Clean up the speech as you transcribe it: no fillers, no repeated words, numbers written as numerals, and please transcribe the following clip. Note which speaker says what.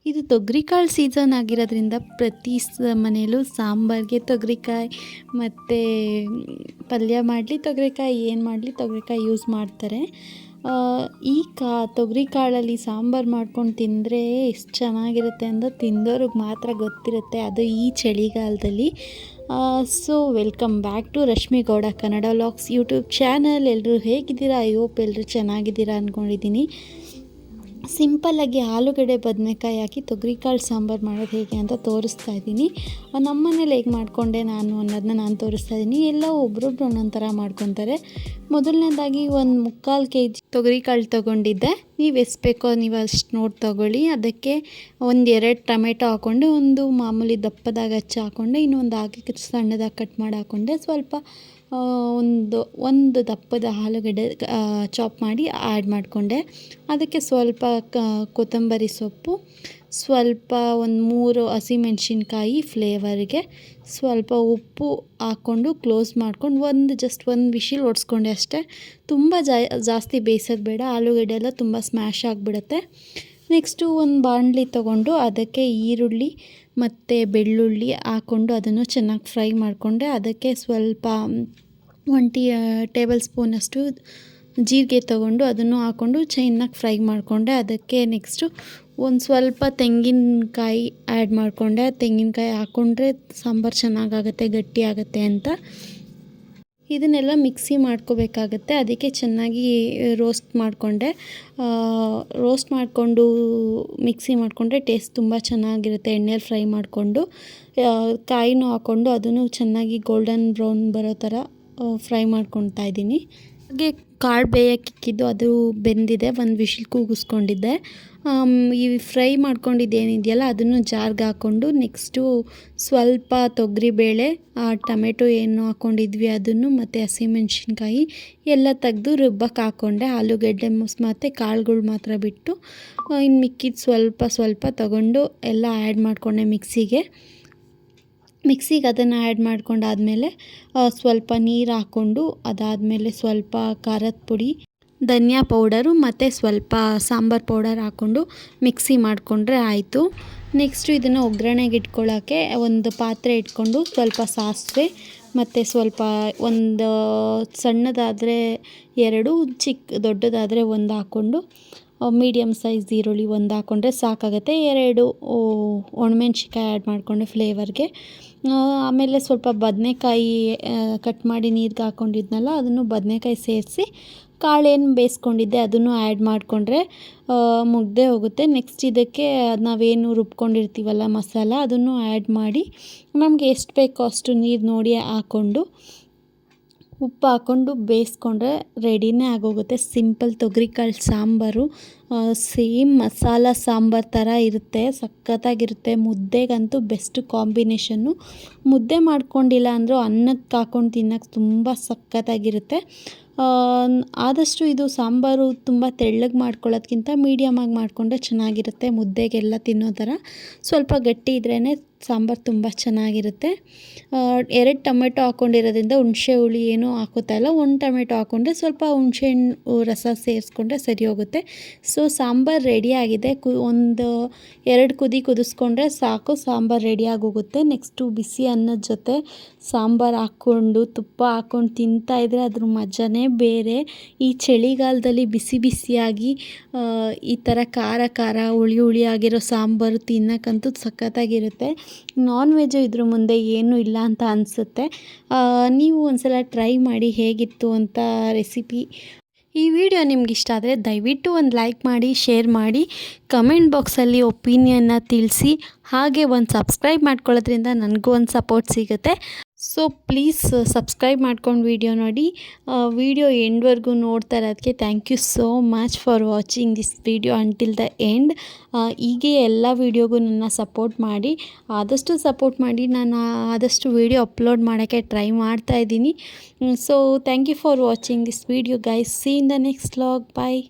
Speaker 1: ಇದು ತೊಗರಿಕಾಳು ಸೀಸನ್ ಆಗಿರೋದ್ರಿಂದ ಪ್ರತಿ ಮನೆಯಲ್ಲೂ ಸಾಂಬಾರಿಗೆ ತೊಗರಿಕಾಯಿ ಮತ್ತು ಪಲ್ಯ ಮಾಡಲಿ ತೊಗರಿಕಾಯಿ ಏನು ಮಾಡಲಿ ತೊಗರಿಕಾಯಿ ಯೂಸ್ ಮಾಡ್ತಾರೆ. ಈ ತೊಗರಿಕಾಳಲ್ಲಿ ಸಾಂಬಾರು ಮಾಡ್ಕೊಂಡು ತಿಂದರೆ ಎಷ್ಟು ಚೆನ್ನಾಗಿರುತ್ತೆ ಅಂದರೆ ತಿಂದೋರಿಗೆ ಮಾತ್ರ ಗೊತ್ತಿರುತ್ತೆ, ಅದು ಈ ಚಳಿಗಾಲದಲ್ಲಿ. So welcome back to Rashmi Gowda Kannada vlogs YouTube channel. ಎಲ್ಲರೂ ಹೇಗಿದ್ದೀರಾ? ಐ ಹೋಪ್ ಎಲ್ಲರೂ ಚೆನ್ನಾಗಿದ್ದೀರಾ ಅಂದ್ಕೊಂಡಿದ್ದೀನಿ. ಸಿಂಪಲ್ಲಾಗಿ ಆಲೂಗಡ್ಡೆ ಬದನೆಕಾಯಿ ಹಾಕಿ ತೊಗರಿಕಾಳು ಸಾಂಬಾರು ಮಾಡೋದು ಹೇಗೆ ಅಂತ ತೋರಿಸ್ತಾ ಇದ್ದೀನಿ. ನಮ್ಮ ಮನೇಲಿ ಹೇಗೆ ಮಾಡಿಕೊಂಡೆ ನಾನು ಅನ್ನೋದನ್ನ ನಾನು ತೋರಿಸ್ತಾ ಇದ್ದೀನಿ. ಎಲ್ಲ ಒಬ್ರೊಬ್ರು ಒಂದೊಂದು ಥರ ಮಾಡ್ಕೊತಾರೆ. ಮೊದಲನೇದಾಗಿ 1/4 kg ತೊಗರಿಕಾಳು ತೊಗೊಂಡಿದ್ದೆ. ನೀವು ಎಷ್ಟು ಬೇಕೋ ನೀವು ಅಷ್ಟು ನೋಡಿ ತೊಗೊಳ್ಳಿ. ಅದಕ್ಕೆ 1-2 ಟೊಮೆಟೊ ಹಾಕ್ಕೊಂಡೆ, ಒಂದು ಮಾಮೂಲಿ ದಪ್ಪದಾಗಿ ಹಚ್ಚಿ ಹಾಕ್ಕೊಂಡೆ, ಇನ್ನೊಂದು ಹಾಕಿ ಸಣ್ಣದಾಗಿ ಕಟ್ ಮಾಡಿ ಹಾಕ್ಕೊಂಡೆ. ಸ್ವಲ್ಪ ಒಂದು ದಪ್ಪದ ಆಲೂಗಡ್ಡೆ ಚಾಪ್ ಮಾಡಿ ಆ್ಯಡ್ ಮಾಡಿಕೊಂಡೆ. ಅದಕ್ಕೆ ಸ್ವಲ್ಪ ಕೊತ್ತಂಬರಿ ಸೊಪ್ಪು, ಸ್ವಲ್ಪ 3 ಹಸಿಮೆಣ್ಸಿನ್ಕಾಯಿ ಫ್ಲೇವರ್ಗೆ, ಸ್ವಲ್ಪ ಉಪ್ಪು ಹಾಕ್ಕೊಂಡು ಕ್ಲೋಸ್ ಮಾಡ್ಕೊಂಡು ಜಸ್ಟ್ ಒಂದು ವಿಶಿಲ್ ಹೊಡ್ಸ್ಕೊಂಡೆ ಅಷ್ಟೇ. ತುಂಬ ಜಾಸ್ತಿ ಬೇಯಿಸೋದು ಬೇಡ, ಆಲೂಗಡ್ಡೆ ಎಲ್ಲ ತುಂಬ ಸ್ಮ್ಯಾಶ್ ಆಗಿಬಿಡುತ್ತೆ. ನೆಕ್ಸ್ಟು ಒಂದು ಬಾಣಲಿ ತೊಗೊಂಡು ಅದಕ್ಕೆ ಈರುಳ್ಳಿ ಮತ್ತು ಬೆಳ್ಳುಳ್ಳಿ ಹಾಕ್ಕೊಂಡು ಅದನ್ನು ಚೆನ್ನಾಗಿ ಫ್ರೈ ಮಾಡಿಕೊಂಡೆ. ಅದಕ್ಕೆ ಸ್ವಲ್ಪ 1 ಟೇಬಲ್ ಸ್ಪೂನಷ್ಟು ಜೀರಿಗೆ ತೊಗೊಂಡು ಅದನ್ನು ಹಾಕ್ಕೊಂಡು ಚೆನ್ನಾಗಿ ಫ್ರೈ ಮಾಡಿಕೊಂಡೆ. ಅದಕ್ಕೆ ನೆಕ್ಸ್ಟು ಒಂದು ಸ್ವಲ್ಪ ತೆಂಗಿನಕಾಯಿ ಆ್ಯಡ್ ಮಾಡಿಕೊಂಡೆ. ತೆಂಗಿನಕಾಯಿ ಹಾಕ್ಕೊಂಡ್ರೆ ಸಾಂಬಾರು ಚೆನ್ನಾಗಾಗುತ್ತೆ, ಗಟ್ಟಿಯಾಗುತ್ತೆ ಅಂತ. ಇದನ್ನೆಲ್ಲ ಮಿಕ್ಸಿ ಮಾಡ್ಕೋಬೇಕಾಗತ್ತೆ. ಅದಕ್ಕೆ ಚೆನ್ನಾಗಿ ರೋಸ್ಟ್ ಮಾಡಿಕೊಂಡೆ. ರೋಸ್ಟ್ ಮಾಡಿಕೊಂಡು ಮಿಕ್ಸಿ ಮಾಡಿಕೊಂಡ್ರೆ ಟೇಸ್ಟ್ ತುಂಬ ಚೆನ್ನಾಗಿರುತ್ತೆ. ಎಣ್ಣೆಲಿ ಫ್ರೈ ಮಾಡಿಕೊಂಡು ಕಾಯಿನೂ ಹಾಕ್ಕೊಂಡು ಅದನ್ನು ಚೆನ್ನಾಗಿ ಗೋಲ್ಡನ್ ಬ್ರೌನ್ ಬರೋ ಥರ ಫ್ರೈ ಮಾಡ್ಕೊತಾ ಇದ್ದೀನಿ. ಹಾಗೆ ಕಾಳು ಬೇಯಕ್ಕಿಕ್ಕಿದ್ದು ಅದು ಬೆಂದಿದೆ, ಒಂದು ವಿಶಿಲ್ ಕೂಗಿಸ್ಕೊಂಡಿದ್ದೆ. ಈ ಫ್ರೈ ಮಾಡ್ಕೊಂಡಿದ್ದೇನಿದೆಯಲ್ಲ ಅದನ್ನು ಜಾರ್ಗೆ ಹಾಕ್ಕೊಂಡು ನೆಕ್ಸ್ಟು ಸ್ವಲ್ಪ ತೊಗರಿಬೇಳೆ, ಟೊಮೆಟೊ ಏನು ಹಾಕ್ಕೊಂಡಿದ್ವಿ ಅದನ್ನು ಮತ್ತು ಹಸಿಮೆಣ್ಸಿನ್ಕಾಯಿ ಎಲ್ಲ ತೆಗೆದು ರುಬ್ಬಕ್ಕೆ ಹಾಕ್ಕೊಂಡೆ. ಆಲೂಗಡ್ಡೆ ಮತ್ತು ಕಾಳುಗಳು ಮಾತ್ರ ಬಿಟ್ಟು ಇನ್ನು ಮಿಕ್ಕಿದ್ದು ಸ್ವಲ್ಪ ತೊಗೊಂಡು ಎಲ್ಲ ಆ್ಯಡ್ ಮಾಡಿಕೊಂಡೆ ಮಿಕ್ಸಿಗೆ ಅದನ್ನು ಆ್ಯಡ್ ಮಾಡ್ಕೊಂಡಾದಮೇಲೆ ಸ್ವಲ್ಪ ನೀರು ಹಾಕ್ಕೊಂಡು, ಅದಾದಮೇಲೆ ಸ್ವಲ್ಪ ಖಾರದ ಪುಡಿ, ಧನಿಯಾ ಪೌಡರು ಮತ್ತು ಸ್ವಲ್ಪ ಸಾಂಬಾರು ಪೌಡರ್ ಹಾಕ್ಕೊಂಡು ಮಿಕ್ಸಿ ಮಾಡಿಕೊಂಡ್ರೆ ಆಯಿತು. ನೆಕ್ಸ್ಟು ಇದನ್ನು ಒಗ್ಗರಣೆಗೆ ಇಟ್ಕೊಳ್ಳೋಕ್ಕೆ ಒಂದು ಪಾತ್ರೆ ಇಟ್ಕೊಂಡು ಸ್ವಲ್ಪ ಸಾಸಿವೆ ಮತ್ತು ಸ್ವಲ್ಪ ಒಂದು ಸಣ್ಣದಾದರೆ 2, ದೊಡ್ಡದಾದರೆ 1 ಹಾಕ್ಕೊಂಡು, ಮೀಡಿಯಮ್ ಸೈಜ್ ಈರುಳ್ಳಿ 1 ಹಾಕ್ಕೊಂಡ್ರೆ ಸಾಕಾಗುತ್ತೆ. 2 ಒಣಮೆಣ್ಸಿನ್ಕಾಯಿ ಆ್ಯಡ್ ಮಾಡಿಕೊಂಡೆ ಫ್ಲೇವರ್ಗೆ. ಆಮೇಲೆ ಸ್ವಲ್ಪ ಬದನೆಕಾಯಿ ಕಟ್ ಮಾಡಿ ನೀರಿಗೆ ಹಾಕ್ಕೊಂಡಿದ್ನಲ್ಲ ಅದನ್ನು ಬದನೆಕಾಯಿ ಸೇರಿಸಿ ಕಾಳೇನು ಬೇಯಿಸ್ಕೊಂಡಿದ್ದೆ ಅದನ್ನು ಆ್ಯಡ್ ಮಾಡಿಕೊಂಡ್ರೆ ಮುಗ್ದೇ ಹೋಗುತ್ತೆ. ನೆಕ್ಸ್ಟ್ ಇದಕ್ಕೆ ನಾವೇನು ರುಬ್ಕೊಂಡಿರ್ತೀವಲ್ಲ ಮಸಾಲ ಅದನ್ನು ಆ್ಯಡ್ ಮಾಡಿ ನಮಗೆ ಎಷ್ಟು ಬೇಕೋ ಅಷ್ಟು ನೀರು ನೋಡಿ ಹಾಕ್ಕೊಂಡು ಉಪ್ಪು ಹಾಕ್ಕೊಂಡು ಬೇಯಿಸ್ಕೊಂಡ್ರೆ ರೆಡಿನೇ ಆಗೋಗುತ್ತೆ. ಸಿಂಪಲ್ ತೊಗರಿಕಾಳು ಸಾಂಬಾರು ಸೇಮ್ ಮಸಾಲ ಸಾಂಬಾರು ಥರ ಇರುತ್ತೆ, ಸಖತ್ತಾಗಿರುತ್ತೆ. ಮುದ್ದೆಗಂತೂ ಬೆಸ್ಟ್ ಕಾಂಬಿನೇಷನ್ನು. ಮುದ್ದೆ ಮಾಡ್ಕೊಂಡಿಲ್ಲ ಅಂದರೂ ಅನ್ನಕ್ಕೆ ಹಾಕ್ಕೊಂಡು ತಿನ್ನೋಕ್ಕೆ ತುಂಬ ಸಖತ್ತಾಗಿರುತ್ತೆ. ಆದಷ್ಟು ಇದು ಸಾಂಬಾರು ತುಂಬ ತೆಳ್ಳಗೆ ಮಾಡ್ಕೊಳ್ಳೋದ್ಕಿಂತ ಮೀಡಿಯಮಾಗಿ ಮಾಡಿಕೊಂಡ್ರೆ ಚೆನ್ನಾಗಿರುತ್ತೆ. ಮುದ್ದೆಗೆಲ್ಲ ತಿನ್ನೋ ಥರ ಸ್ವಲ್ಪ ಗಟ್ಟಿ ಇದ್ರೇ ಸಾಂಬಾರು ತುಂಬ ಚೆನ್ನಾಗಿರುತ್ತೆ. 2 ಟೊಮೆಟೊ ಹಾಕ್ಕೊಂಡಿರೋದ್ರಿಂದ ಹುಣಸೆ ಹುಳಿ ಏನೂ ಹಾಕೋತಾ ಇಲ್ಲ. 1 ಟೊಮೆಟೊ ಹಾಕ್ಕೊಂಡ್ರೆ ಸ್ವಲ್ಪ ಹುಣಸೆ ಹಣ್ಣು ರಸ ಸೇರಿಸ್ಕೊಂಡ್ರೆ ಸರಿ ಹೋಗುತ್ತೆ. ಸೊ ಸಾಂಬಾರು ರೆಡಿಯಾಗಿದೆ. 2 ಕುದಿ ಕುದಿಸ್ಕೊಂಡ್ರೆ ಸಾಕು, ಸಾಂಬಾರು ರೆಡಿಯಾಗಿ ಹೋಗುತ್ತೆ. ನೆಕ್ಸ್ಟು ಬಿಸಿ ಅನ್ನದ ಜೊತೆ ಸಾಂಬಾರು ಹಾಕ್ಕೊಂಡು ತುಪ್ಪ ಹಾಕ್ಕೊಂಡು ತಿಂತಾಯಿದ್ರೆ ಅದ್ರ ಮಜಾನೇ ಬೇರೆ. ಈ ಚಳಿಗಾಲದಲ್ಲಿ ಬಿಸಿ ಬಿಸಿಯಾಗಿ ಈ ಥರ ಖಾರ ಹುಳಿ ಆಗಿರೋ ಸಾಂಬಾರು ತಿನ್ನೋಕ್ಕಂತೂ ಸಖತ್ತಾಗಿರುತ್ತೆ. ನಾನ್ ವೆಜ್ಜು ಇದ್ರ ಮುಂದೆ ಏನೂ ಇಲ್ಲ ಅಂತ ಅನಿಸುತ್ತೆ. ನೀವು ಒಂದ್ಸಲ ಟ್ರೈ ಮಾಡಿ ಹೇಗಿತ್ತು ಅಂತ ರೆಸಿಪಿ. ಈ ವಿಡಿಯೋ ನಿಮ್ಗೆ ಇಷ್ಟ ಆದರೆ ದಯವಿಟ್ಟು ಒಂದು ಲೈಕ್ ಮಾಡಿ, ಶೇರ್ ಮಾಡಿ, ಕಮೆಂಟ್ ಬಾಕ್ಸಲ್ಲಿ ಒಪಿನಿಯನ್ನ ತಿಳಿಸಿ. ಹಾಗೆ ಒಂದು ಸಬ್ಸ್ಕ್ರೈಬ್ ಮಾಡ್ಕೊಳ್ಳೋದ್ರಿಂದ ನನಗೂ ಒಂದು ಸಪೋರ್ಟ್ ಸಿಗುತ್ತೆ. ಸೊ ಪ್ಲೀಸ್ ಸಬ್ಸ್ಕ್ರೈಬ್ ಮಾಡ್ಕೊಂಡು ವಿಡಿಯೋ ನೋಡಿ. ವಿಡಿಯೋ ಎಂಡ್ವರೆಗೂ ನೋಡ್ತಾ ಇರೋದಕ್ಕೆ thank you so much for watching this video until the end. ಹೀಗೆ ಎಲ್ಲ ವಿಡಿಯೋಗೂ ನನ್ನ ಸಪೋರ್ಟ್ ಮಾಡಿ, ಆದಷ್ಟು ಸಪೋರ್ಟ್ ಮಾಡಿ. ನಾನು ಆದಷ್ಟು ವಿಡಿಯೋ ಅಪ್ಲೋಡ್ ಮಾಡೋಕ್ಕೆ ಟ್ರೈ ಮಾಡ್ತಾಯಿದ್ದೀನಿ. So thank you for watching this video guys. See in the next vlog. Bye.